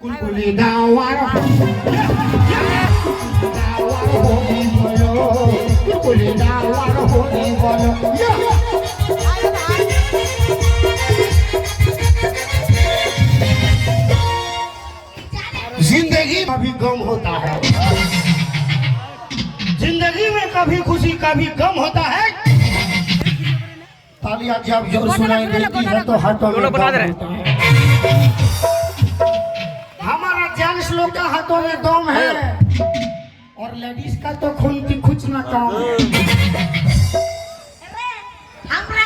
কুলকুলি দাওয়ার হোলি বলো কুলকুলি দাওয়ার হোলি বলো जिंदगी कभी गम होता है जिंदगी में कभी खुशी कभी गम होता है तालियां जब जोर सुनाई देती है तो हाथों में दम होता है हमारा जेंट्स लोग का हाथों में दम है और लेडीज का तो खून की कुछ ना काम है আমরা